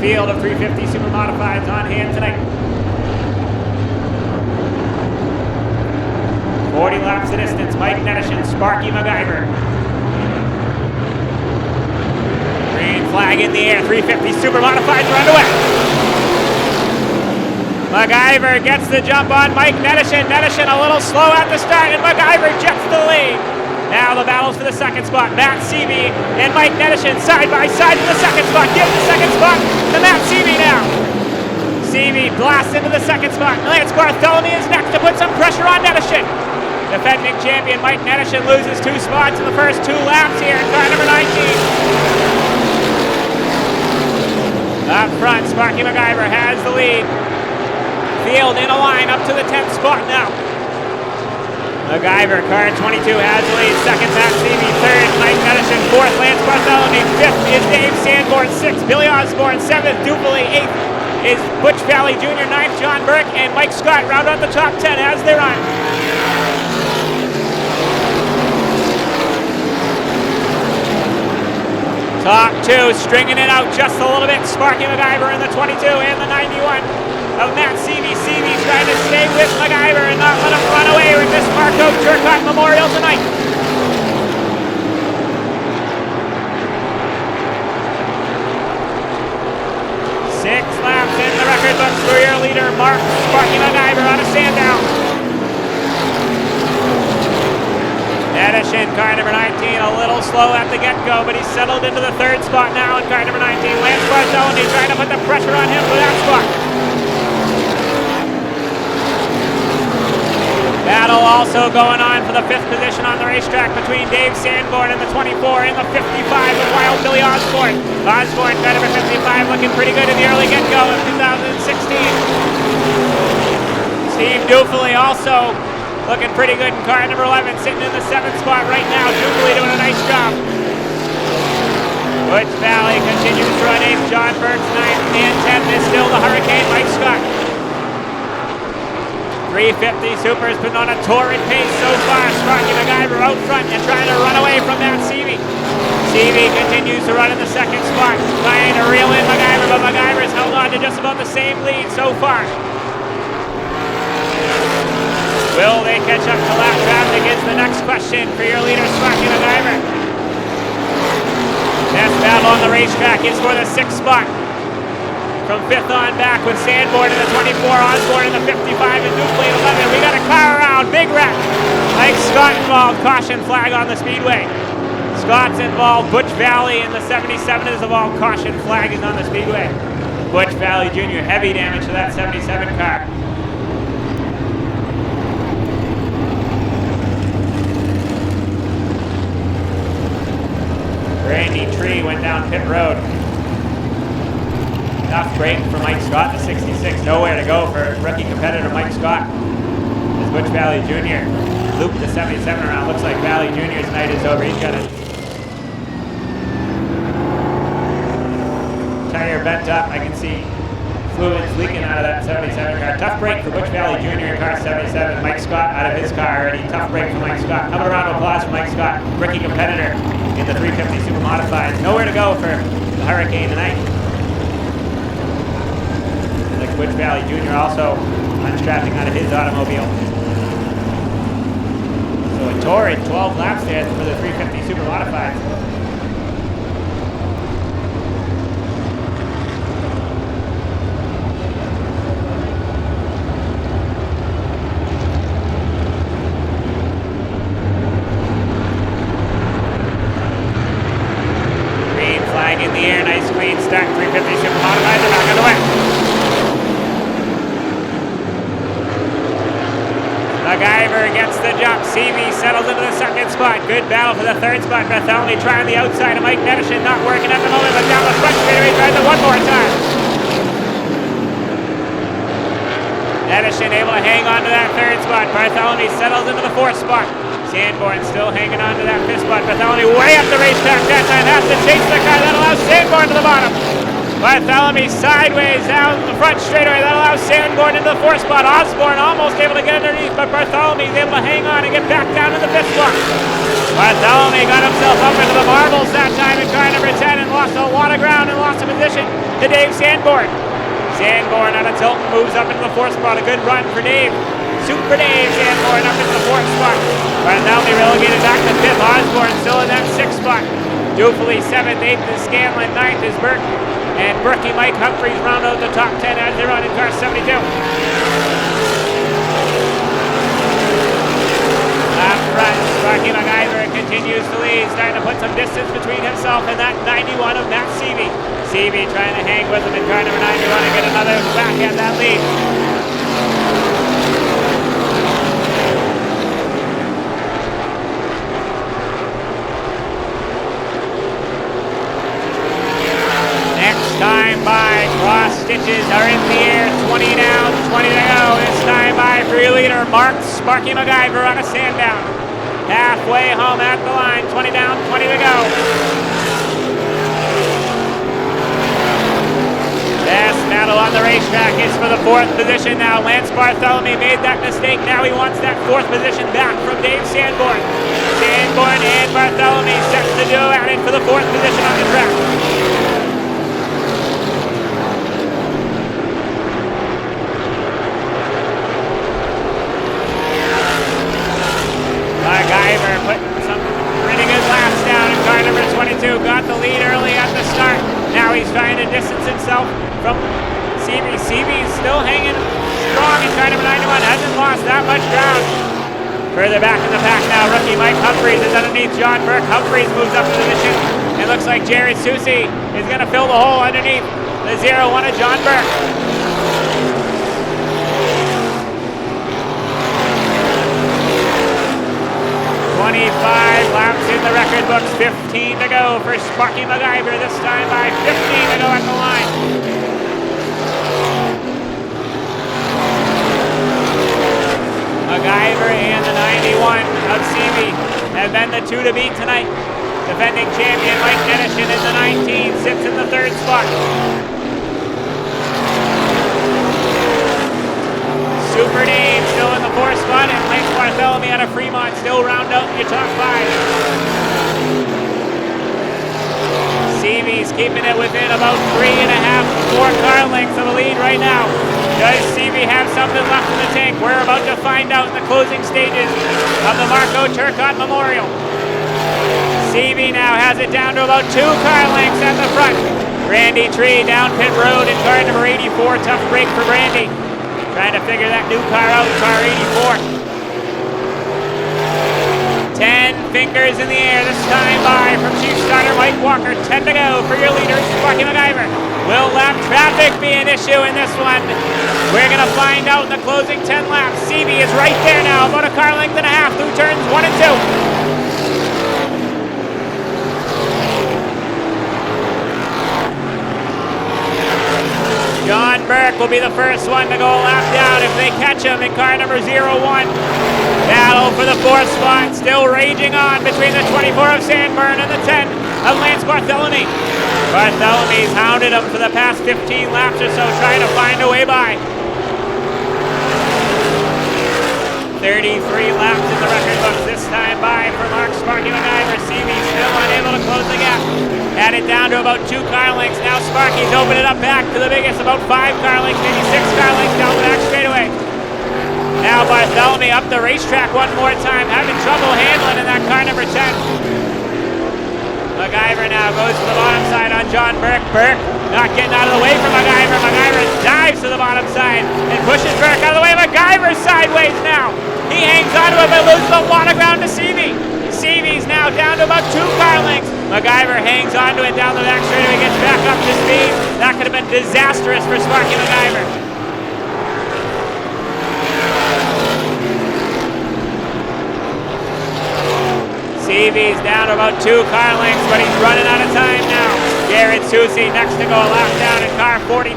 field of 350 Supermodifieds on hand tonight. 40 laps the distance. Mike Nedishin, Sparky MacGyver. Green flag in the air. 350 Supermodifieds are underway. MacGyver gets the jump on Mike Nedishin. Nedishin a little slow at the start, and MacGyver jets the lead. Now the battles for the second spot. Matt Seavey and Mike Nedishin side by side for the second spot. Give the second spot to Matt Seavey now. Seavey blasts into the second spot. Lance Bartholomew is next to put some pressure on Nedishin. Defending champion Mike Nedishin loses 2 spots in the first 2 laps here in car number 19. Up front, Sparky MacGyver has the lead. Field in a line up to the 10th spot now. MacGyver, car 22, has the lead. Second, Matt Seavey. Third, Mike Nedishin. Fourth, Lance Bartholomew. Fifth is Dave Sanborn. Sixth, Billy Osborne. Seventh, Dupoli. Eighth is Butch Valley Jr. Ninth, John Burke and Mike Scott round out the top 10 as they run. Top 2, stringing it out just a little bit. Sparky MacGyver in the 22 and the 91. Of Matt Seavey. Seavey trying to stay with MacGyver and not let him run away with this Marco Turcotte Memorial tonight. 6 laps in the record books for your leader, Mark Sparky MacGyver on a stand down. Nedishin, car number 19, a little slow at the get-go, but he's settled into the 3rd spot now in car number 19. Lance Bartholomew trying to put the pressure on him for that spot. Battle also going on for the 5th position on the racetrack between Dave Sanborn and the 24 and the 55 with Wild Billy Osborne. Osborne, car number 55, looking pretty good in the early get-go of 2016. Steve Dupoli also looking pretty good in car number 11, sitting in the 7th spot right now. Dupoli doing a nice job. Butch Valley continues to run 8th. John Burke's 9th and 10th is still the Hurricane Mike Scott. 350 Super's been on a torrid pace so far. Sparky MacGyver out front and trying to run away from Matt Seavey. Seavey continues to run in the 2nd spot, trying to reel in MacGyver, but MacGyver's held on to just about the same lead so far. Will they catch up to lap traffic is the next question for your leader, Sparky MacGyver. Best battle on the racetrack is for the 6th spot. From 5th on back with Sanborn in the 24, Osborne in the 55, and Dupoli in 11. We got a car around, big wreck. Mike Scott involved, caution flag on the Speedway. Scott's involved, Butch Valley in the 77 is involved, caution flag is on the Speedway. Butch Valley Jr., heavy damage to that 77 car. Randy Tree went down pit road. Tough break for Mike Scott, the 66. Nowhere to go for rookie competitor Mike Scott. As Butch Valley Jr. looped the 77 around. Looks like Valley Jr.'s night is over. He's got a tire bent up. I can see fluids leaking out of that 77 car. Tough break for Butch Valley Jr. in car 77. Mike Scott out of his car already. Tough break for Mike Scott. Have a round of applause for Mike Scott, rookie competitor in the 350 Supermodifieds. Nowhere to go for the Hurricane tonight. Butch Valley Jr. also unstrapping out of his automobile. So a torrid 12 laps there for the 350 Supermodifieds. Green flag in the air, nice clean start. 350 Supermodifieds are back on the way. MacGyver gets the jump. Seavey settles into the 2nd spot. Good battle for the 3rd spot. Bartholomew trying the outside of Mike Nedishin. Not working at the moment, but down the front straightaway tries it one more time. Nedishin able to hang on to that 3rd spot. Bartholomew settles into the 4th spot. Sanborn still hanging on to that 5th spot. Bartholomew way up the racetrack that time. Has to chase the car. That allows Sanborn to the bottom. Bartholomew sideways down the front straightaway. That allows Sanborn into the 4th spot. Osborne almost able to get underneath, but Bartholomew is able to hang on and get back down to the 5th spot. Bartholomew got himself up into the marbles that time in car number 10 and lost a lot of ground and lost a position to Dave Sanborn. Sanborn out of Tilton moves up into the 4th spot. A good run for Dave. Super Dave Sanborn up into the 4th spot. Bartholomew relegated back to 5th. Osborne still in that 6th spot. Dufely 7th, 8th is Scanlon, 9th is Burke. And Berkey Mike Humphreys round out the top 10 as they run in car 72. Up front, Sparky MacIver continues to lead, starting to put some distance between himself and that 91 of Matt Seavey. Seavey trying to hang with him in car number 91 and get another back at that lead. Time by, cross stitches are in the air, 20 down, 20 to go. This time by for your leader, Mark Sparky MacIver on a Sandown. Halfway home at the line, 20 down, 20 to go. Best battle on the racetrack is for the 4th position now. Lance Bartholomew made that mistake. Now he wants that 4th position back from Dave Sanborn. Sanborn and Bartholomew set to do at it for the 4th position on the track. MacIver putting some pretty good laps down in car number 22. Got the lead early at the start. Now he's trying to distance himself from Seavey. Seavey's still hanging strong in car number 91. Hasn't lost that much ground. Further back in the pack now, rookie Mike Humphreys is underneath John Burke. Humphreys moves up to the position. It looks like Jared Susie is going to fill the hole underneath the 0-1 of John Burke. 25 laps in the record books, 15 to go for Sparky MacIver, this time by 15 to go at the line. MacIver and the 91 of Seavey have been the 2 to beat tonight. Defending champion Mike Nedishin in the 19 sits in the 3rd spot. Super Dave still in the 4th spot, and Lance Bartholomew out of Fremont still round out your top 5. Seavey's keeping it within about 3.5, 4 car lengths of the lead right now. Does Seavey have something left in the tank? We're about to find out in the closing stages of the Marco Turcotte Memorial. Seavey now has it down to about 2 car lengths at the front. Brandy Tree down pit road in car number 84. Tough break for Brandy. Trying to figure that new car out, car 84. 10 fingers in the air this time by from Chief Starter Mike Walker. 10 to go for your leader, Sparky MacIver. Will lap traffic be an issue in this one? We're going to find out in the closing 10 laps. Seavey is right there now, about a car length and a half through turns 1 and 2. John Burke will be the first one to go a lap down if they catch him in car number 01. Battle for the 4th spot still raging on between the 24 of Sanborn and the 10 of Lance Bartholomew. Bartholomew's hounded him for the past 15 laps or so, trying to find a way by. 33 laps in the record books this time by for Mark Sparky MacIver. Seavey still unable to close the gap. Had it down to about 2 car lengths. Now Sparky's opened it up back to the biggest, about 5 car lengths, maybe 6 car lengths down the back straightaway. Now Bartholomew up the racetrack one more time, having trouble handling in that car number 10. MacIver now goes to the bottom side on John Burke. Burke not getting out of the way from MacIver. MacIver dives to the bottom side and pushes Burke out of the way. MacIver sideways now. He hangs onto it but loses a lot of ground to Seavey. Seavey's now down to about 2 car lengths. MacIver hangs onto it down the back straightaway, gets back up to speed. That could have been disastrous for Sparky MacIver. Seavey's down to about 2 car lengths, but he's running out of time now. Jared Susie next to go a lap down in car 42.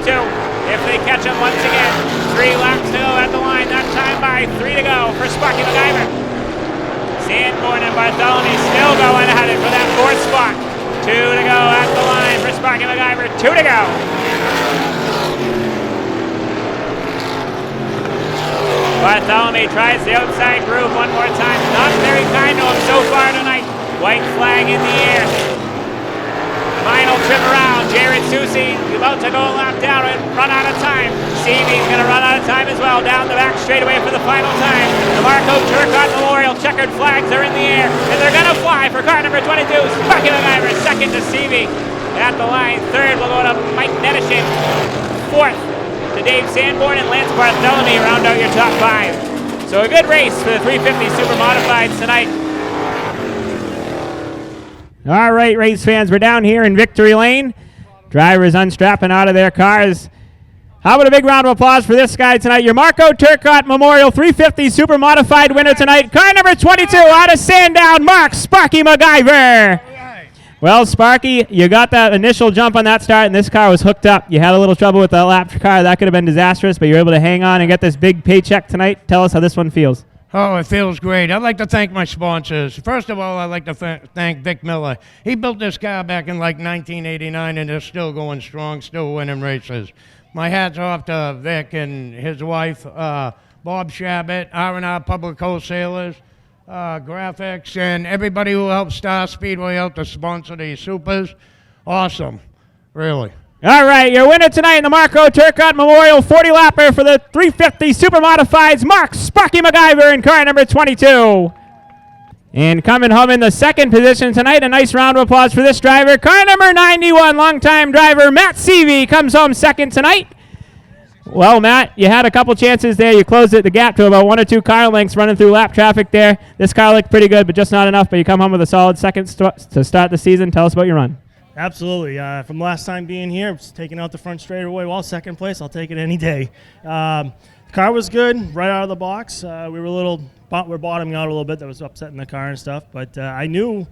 If they catch him once again, 3 laps to go at the line. That time by 3 to go for Sparky MacIver. Sanborn and Bartholomew still going at it for that 4th spot. 2 to go at the line for Sparky MacGyver. 2 to go. Bartholomew tries the outside groove one more time. Not very kind to him so far tonight. White flag in the air. Final trip around. Jared Susi about to go a lap down and run out of time. Seavey's going to run out of time as well. Down the back straightaway for the final time. The Marco Turcotte Memorial checkered flags are in the air, and they're going to fly for car number 22. Sparky MacGyver, second to Seavey. At the line, third will go to Mike Nedishin. Fourth to Dave Sanborn and Lance Bartholomew round out your top 5. So a good race for the 350 Supermodifieds tonight. All right, race fans, we're down here in Victory Lane. Drivers unstrapping out of their cars. How about a big round of applause for this guy tonight? Your Marco Turcotte Memorial 350 Supermodified winner tonight. Car number 22 out of Sandown, Mark Sparky MacGyver. Well, Sparky, you got that initial jump on that start, and this car was hooked up. You had a little trouble with the lap car. That could have been disastrous, but you were able to hang on and get this big paycheck tonight. Tell us how this one feels. Oh, it feels great. I'd like to thank my sponsors. First of all, I'd like to thank Vic Miller. He built this car back in like 1989, and they're still going strong, still winning races. My hat's off to Vic and his wife, Bob Shabbat, R&R Public Wholesalers, Graphics, and everybody who helped Star Speedway out to sponsor these supers. Awesome, really. All right, your winner tonight in the Marco Turcotte Memorial 40-lapper for the 350 Supermodifieds, Mark Sparky MacGyver in car number 22. And coming home in the second position tonight, a nice round of applause for this driver. Car number 91, longtime driver Matt Seavey comes home second tonight. Well, Matt, you had a couple chances there. You closed the gap to about 1 or 2 car lengths running through lap traffic there. This car looked pretty good, but just not enough. But you come home with a solid second to start the season. Tell us about your run. Absolutely. From last time being here, taking out the front straightaway, well, second place, I'll take it any day. The car was good right out of the box. We're bottoming out a little bit. That was upsetting the car and stuff. But I knew,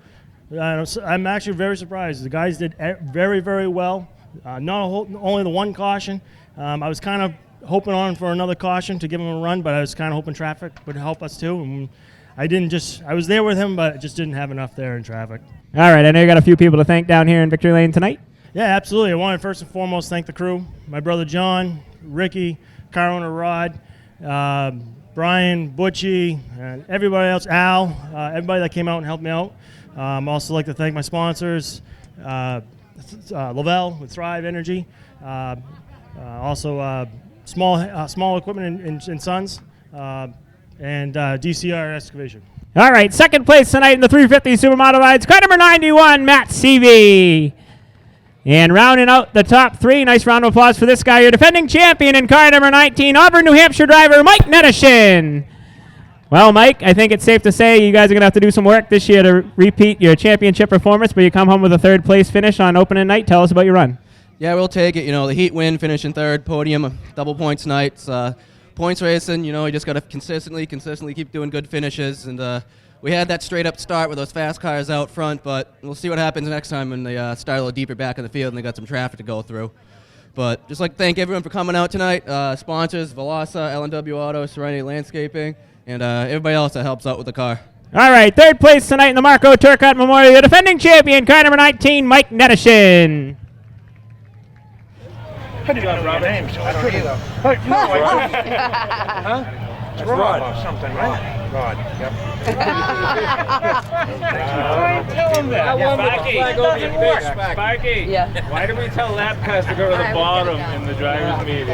I'm actually very surprised. The guys did very, very well. Only the one caution. I was kind of hoping on for another caution to give him a run, but I was kind of hoping traffic would help us too. And I was there with him, but just didn't have enough there in traffic. All right, I know you got a few people to thank down here in Victory Lane tonight. Yeah, absolutely. I want to first and foremost thank the crew, my brother John, Ricky, car owner Rod, Brian, Butchie, and everybody else, Al, everybody that came out and helped me out. Also like to thank my sponsors, Lavelle with Thrive Energy, also small equipment and Sons, and DCR Excavation. All right, second place tonight in the 350 Supermodifieds, car number 91, Matt Seavey. And rounding out the top 3, nice round of applause for this guy, your defending champion in car number 19, Auburn, New Hampshire driver, Mike Nedishin. Well, Mike, I think it's safe to say you guys are going to have to do some work this year to repeat your championship performance, but you come home with a third place finish on opening night. Tell us about your run. Yeah, we'll take it. The heat win, finishing third, podium, double points nights. Points racing, you just got to consistently keep doing good finishes. And we had that straight up start with those fast cars out front, but we'll see what happens next time when they start a little deeper back in the field and they got some traffic to go through. But just like to thank everyone for coming out tonight. Sponsors, Velosa, L&W Auto, Serenity Landscaping, and everybody else that helps out with the car. All right, third place tonight in the Marco Turcotte Memorial, the defending champion, car number 19, Mike Nedishin. I didn't know your name, so I don't either. Huh? It's Rod or something, right? Rod, yep. Tell him that. Sparky, why did we tell lap cars to go to the bottom in the driver's meeting?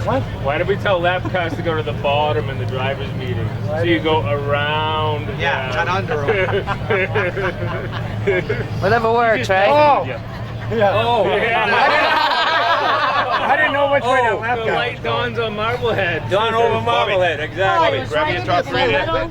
What? Why did we tell lap cars to go to the bottom in the driver's meeting? So you go around. Yeah, not under them. Whatever works, right? Oh! Yeah. Oh, yeah. I didn't know which way that lap the got. light dawns on Marblehead. Dawn over Marblehead, exactly. Grab your top 3 there.